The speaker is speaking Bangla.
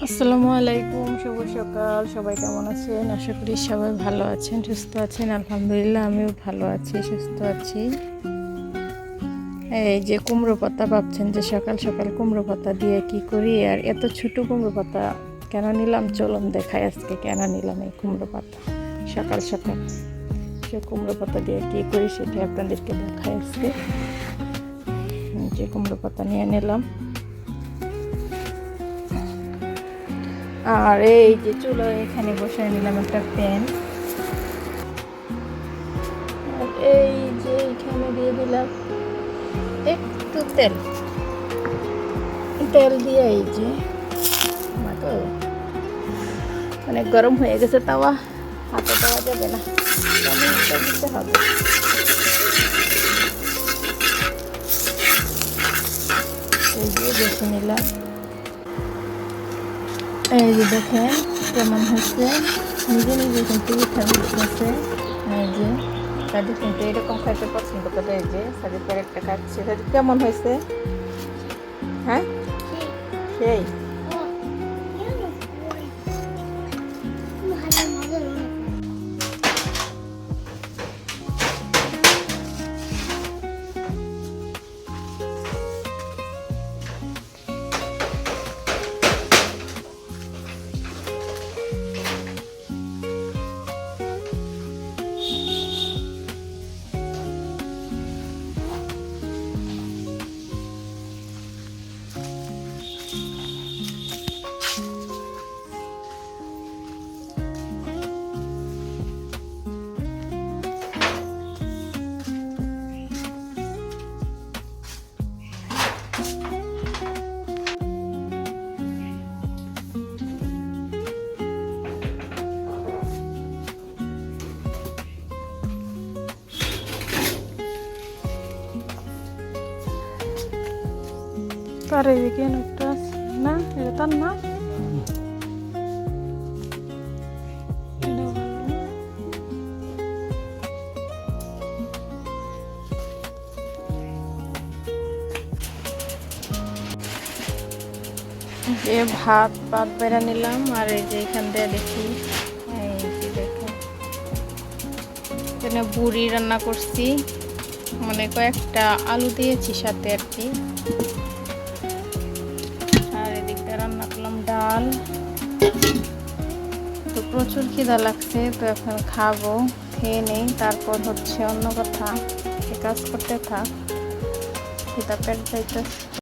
আসসালামু আলাইকুম, শুভ সকাল। সবাই কেমন আছেন? আশা করি সবাই ভালো আছেন, সুস্থ আছেন। আলহামদুলিল্লাহ আমিও ভালো আছি, সুস্থ আছি। এই যে কুমড়ো পাতা, ভাবছেন যে সকাল সকাল কুমড়ো পাতা দিয়ে কি করি, আর এত ছোট কুমড়ো পাতা কেন নিলাম, চলুন দেখাই আজকে কেন নিলাম এই কুমড়ো পাতা সকাল সকাল। সে কুমড়ো পাতা দিয়ে কি করি সেটা আপনাদেরকে দেখাই আজকে। যে কুমড়ো পাতা নিয়ে নিলাম, আর এই যে চুলো এখানে বসায় নিলাম একটা প্যান, আর এই যে এখানে দিয়ে দিলাম একটু তেল। তেল দিয়ে এই যে অনেক গরম হয়ে গেছে, তাওয়া হাতে দেওয়া যাবে না, দিতে হবে। এই যে দেখে নিলাম, এই যে দেখেন কেমন হচ্ছে, নিজে নিজে কিন্তু উঠেছে। এই যে সাদিক কিন্তু এরকম খাইতে পছন্দ করে। এই যে সাদিকের একটা খাচ্ছে, সাদিক কেমন হয়েছে? হ্যাঁ সেই তার এদিকে একটা না, এটা তার না। যে ভাত বেড়া নিলাম, আর এই যে এখান দিয়ে দেখি, এই যে দেখো এখানে বুড়ি রান্না করছি, মানে কয়েকটা আলু দিয়েছি সাথে আর কি। আর এদিকটা রান্না করলাম ডাল। তো প্রচুর খিদা লাগছে, তো এখন খাবো, খেয়ে নেই, তারপর হচ্ছে অন্য কথা, কাজ করতে থাক, খিদা পেট যাইতেছে।